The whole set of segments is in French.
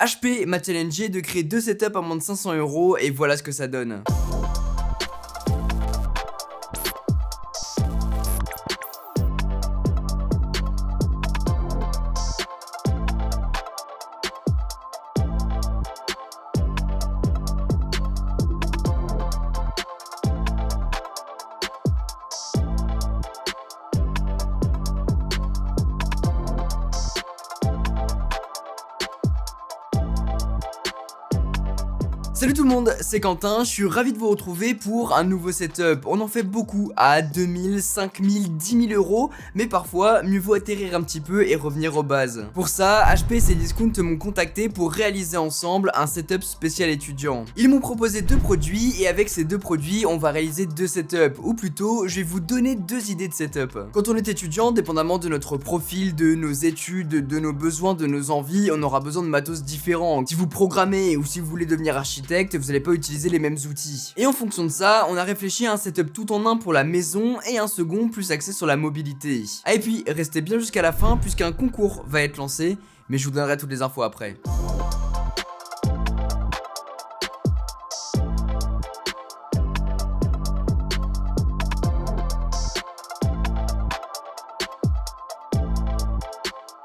HP m'a challengé de créer 2 setups à moins de 500 € et voilà ce que ça donne. Salut tout le monde, c'est Quentin, je suis ravi de vous retrouver pour un nouveau setup. On en fait beaucoup à 2000, 5000, 10 000 €, mais parfois mieux vaut atterrir un petit peu et revenir aux bases. Pour ça, HP et Cdiscount m'ont contacté pour réaliser ensemble un setup spécial étudiant. Ils m'ont proposé 2 produits et avec ces 2 produits, on va réaliser 2 setups, ou plutôt, je vais vous donner 2 idées de setup. Quand on est étudiant, dépendamment de notre profil, de nos études, de nos besoins, de nos envies, on aura besoin de matos différents. Si vous programmez ou si vous voulez devenir architecte, vous n'allez pas utiliser les mêmes outils. Et en fonction de ça, on a réfléchi à un setup tout en un pour la maison et un second plus axé sur la mobilité. Ah et puis, restez bien jusqu'à la fin puisqu'un concours va être lancé, mais je vous donnerai toutes les infos après.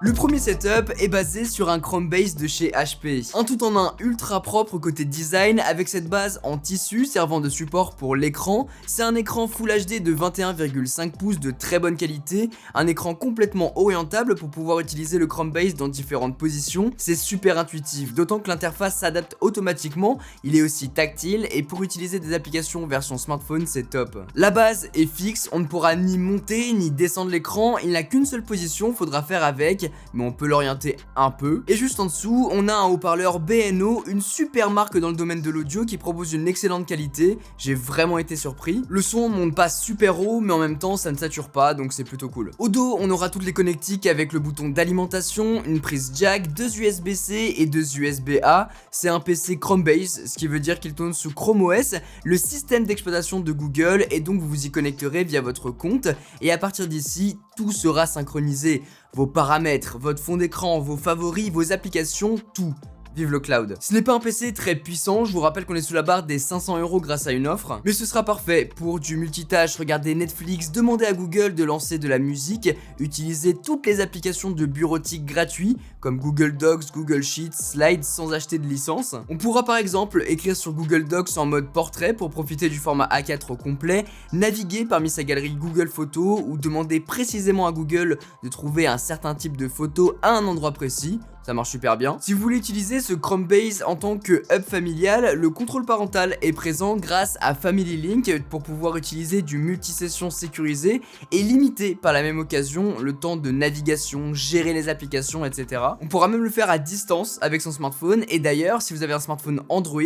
Le premier setup est basé sur un Chromebase de chez HP. Un tout en un ultra propre côté design avec cette base en tissu servant de support pour l'écran. C'est un écran Full HD de 21,5 pouces de très bonne qualité, un écran complètement orientable pour pouvoir utiliser le Chromebase dans différentes positions. C'est super intuitif, d'autant que l'interface s'adapte automatiquement, il est aussi tactile et pour utiliser des applications version smartphone c'est top. La base est fixe, on ne pourra ni monter ni descendre l'écran, il n'a qu'une seule position, faudra faire avec, mais on peut l'orienter un peu. Et juste en dessous, on a un haut-parleur B&O, une super marque dans le domaine de l'audio qui propose une excellente qualité. J'ai vraiment été surpris. Le son monte pas super haut, mais en même temps, ça ne sature pas, donc c'est plutôt cool. Au dos, on aura toutes les connectiques avec le bouton d'alimentation, une prise jack, 2 USB-C et 2 USB-A. C'est un PC Chromebase, ce qui veut dire qu'il tourne sous Chrome OS, le système d'exploitation de Google, et donc vous vous y connecterez via votre compte. Et à partir d'ici, tout sera synchronisé. Vos paramètres, votre fond d'écran, vos favoris, vos applications, tout. Vive le cloud. Ce n'est pas un PC très puissant, je vous rappelle qu'on est sous la barre des 500 € grâce à une offre, mais ce sera parfait pour du multitâche, regarder Netflix, demander à Google de lancer de la musique, utiliser toutes les applications de bureautique gratuits comme Google Docs, Google Sheets, Slides sans acheter de licence. On pourra par exemple écrire sur Google Docs en mode portrait pour profiter du format A4 au complet, naviguer parmi sa galerie Google Photos ou demander précisément à Google de trouver un certain type de photo à un endroit précis. Ça marche super bien. Si vous voulez utiliser ce Chromebase en tant que hub familial, le contrôle parental est présent grâce à Family Link pour pouvoir utiliser du multisession sécurisé et limiter par la même occasion le temps de navigation, gérer les applications, etc. On pourra même le faire à distance avec son smartphone et d'ailleurs, si vous avez un smartphone Android,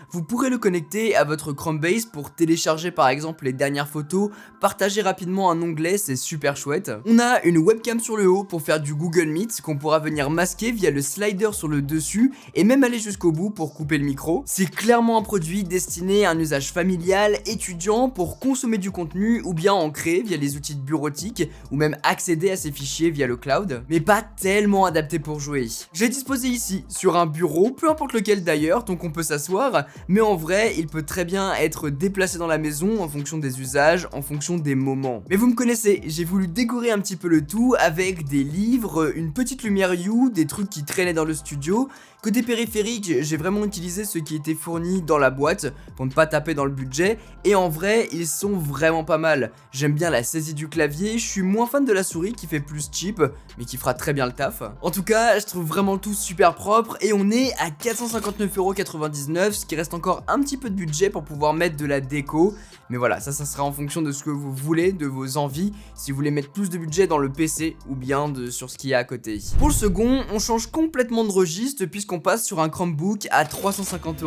vous pourrez le connecter à votre Chromebase pour télécharger par exemple les dernières photos, partager rapidement un onglet, c'est super chouette. On a une webcam sur le haut pour faire du Google Meet qu'on pourra venir masquer via le slider sur le dessus et même aller jusqu'au bout pour couper le micro. C'est clairement un produit destiné à un usage familial, étudiant, pour consommer du contenu ou bien en créer via les outils de bureautique ou même accéder à ces fichiers via le cloud, mais pas tellement adapté pour jouer. J'ai disposé ici sur un bureau, peu importe lequel d'ailleurs, donc on peut s'asseoir, mais en vrai il peut très bien être déplacé dans la maison en fonction des usages, en fonction des moments. Mais vous me connaissez, j'ai voulu décorer un petit peu le tout avec des livres, une petite lumière Hue, des trucs qui traînaient dans le studio. Côté périphérique, j'ai vraiment utilisé ceux qui étaient fournis dans la boîte pour ne pas taper dans le budget et en vrai ils sont vraiment pas mal. J'aime bien la saisie du clavier, je suis moins fan de la souris qui fait plus cheap mais qui fera très bien le taf. En tout cas, je trouve vraiment tout super propre et on est à 459,99 €, ce qui reste encore un petit peu de budget pour pouvoir mettre de la déco. Mais voilà, ça sera en fonction de ce que vous voulez, de vos envies, si vous voulez mettre plus de budget dans le PC ou bien sur ce qu'il y a à côté. Pour le second, on change complètement de registre puisqu'on passe sur un Chromebook à 350 €.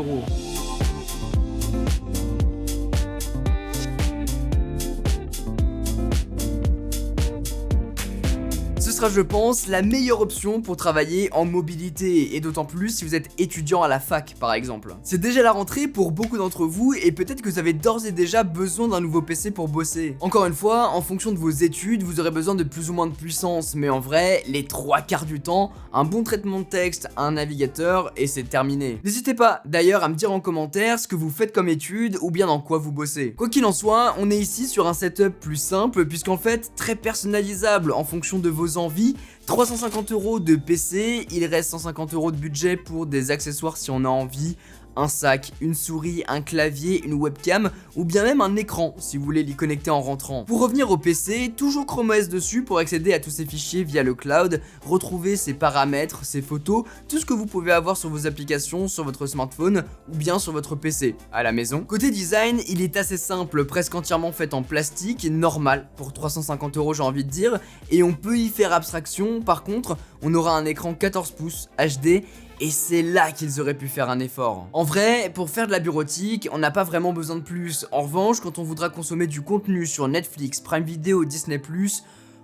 Ce sera, je pense, la meilleure option pour travailler en mobilité, et d'autant plus si vous êtes étudiant à la fac par exemple. C'est déjà la rentrée pour beaucoup d'entre vous et peut-être que vous avez d'ores et déjà besoin d'un nouveau PC pour bosser. Encore une fois, en fonction de vos études, vous aurez besoin de plus ou moins de puissance, mais en vrai, les 3/4 du temps, un bon traitement de texte, un navigateur et c'est terminé. N'hésitez pas d'ailleurs à me dire en commentaire ce que vous faites comme études ou bien dans quoi vous bossez. Quoi qu'il en soit, on est ici sur un setup plus simple puisqu'en fait très personnalisable en fonction de vos envies. 350 € de PC, il reste 150 € de budget pour des accessoires si on a envie. Un sac, une souris, un clavier, une webcam ou bien même un écran si vous voulez l'y connecter en rentrant. Pour revenir au PC, toujours Chrome OS dessus pour accéder à tous ces fichiers via le cloud, retrouver ses paramètres, ses photos, tout ce que vous pouvez avoir sur vos applications, sur votre smartphone ou bien sur votre PC à la maison. Côté design, il est assez simple, presque entièrement fait en plastique, normal pour 350 € j'ai envie de dire, et on peut y faire abstraction. Par contre, on aura un écran 14 pouces HD. Et c'est là qu'ils auraient pu faire un effort. En vrai, pour faire de la bureautique, on n'a pas vraiment besoin de plus. En revanche, quand on voudra consommer du contenu sur Netflix, Prime Video, Disney+,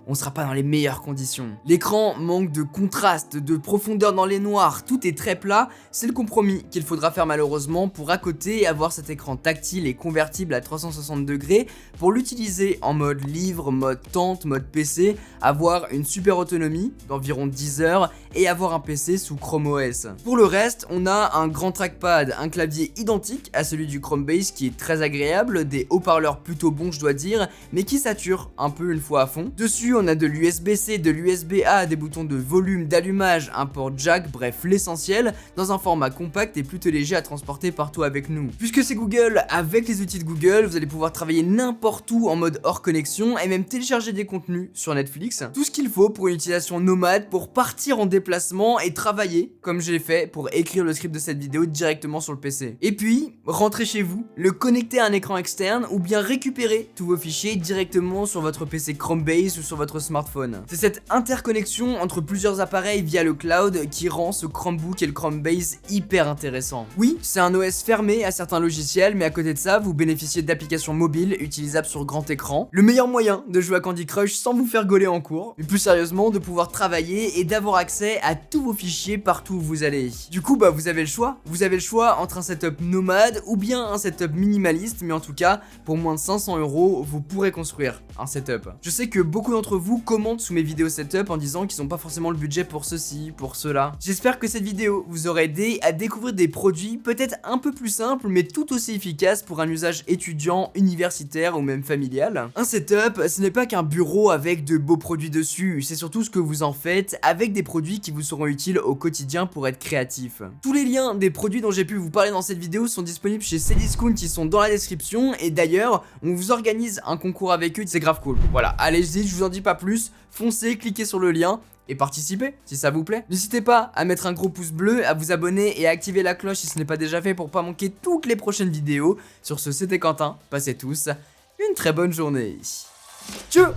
on sera pas dans les meilleures conditions. L'écran manque de contraste, de profondeur dans les noirs, tout est très plat, c'est le compromis qu'il faudra faire malheureusement pour à côté avoir cet écran tactile et convertible à 360 degrés pour l'utiliser en mode livre, mode tente, mode PC, avoir une super autonomie d'environ 10 heures et avoir un PC sous Chrome OS. Pour le reste, on a un grand trackpad, un clavier identique à celui du Chromebase qui est très agréable, des haut-parleurs plutôt bons je dois dire, mais qui saturent un peu une fois à fond. Dessus on a de l'USB-C, de l'USB-A, des boutons de volume, d'allumage, un port jack, bref l'essentiel, dans un format compact et plutôt léger à transporter partout avec nous. Puisque c'est Google, avec les outils de Google, vous allez pouvoir travailler n'importe où en mode hors connexion et même télécharger des contenus sur Netflix. Tout ce qu'il faut pour une utilisation nomade, pour partir en déplacement et travailler, comme j'ai fait pour écrire le script de cette vidéo directement sur le PC. Et puis, rentrer chez vous, le connecter à un écran externe ou bien récupérer tous vos fichiers directement sur votre PC Chromebase ou sur votre smartphone. C'est cette interconnexion entre plusieurs appareils via le cloud qui rend ce Chromebook et le Chromebase hyper intéressant. Oui, c'est un OS fermé à certains logiciels, mais à côté de ça, vous bénéficiez d'applications mobiles utilisables sur grand écran. Le meilleur moyen de jouer à Candy Crush sans vous faire gauler en cours, mais plus sérieusement de pouvoir travailler et d'avoir accès à tous vos fichiers partout où vous allez. Du coup, vous avez le choix. Vous avez le choix entre un setup nomade ou bien un setup minimaliste, mais en tout cas, pour moins de 500 €, vous pourrez construire un setup. Je sais que beaucoup d'entre vous commentent sous mes vidéos setup en disant qu'ils n'ont pas forcément le budget pour ceci, pour cela. J'espère que cette vidéo vous aura aidé à découvrir des produits peut-être un peu plus simples, mais tout aussi efficaces pour un usage étudiant, universitaire ou même familial. Un setup, ce n'est pas qu'un bureau avec de beaux produits dessus, c'est surtout ce que vous en faites avec des produits qui vous seront utiles au quotidien pour être créatif. Tous les liens des produits dont j'ai pu vous parler dans cette vidéo sont disponibles chez Cdiscount, qui sont dans la description, et d'ailleurs, on vous organise un concours avec eux, c'est grave cool. Voilà, allez-y, je vous en dis pas plus, foncez, cliquez sur le lien et participez si ça vous plaît. N'hésitez pas à mettre un gros pouce bleu, à vous abonner et à activer la cloche si ce n'est pas déjà fait pour pas manquer toutes les prochaines vidéos. Sur ce, c'était Quentin, passez tous une très bonne journée. Tchau.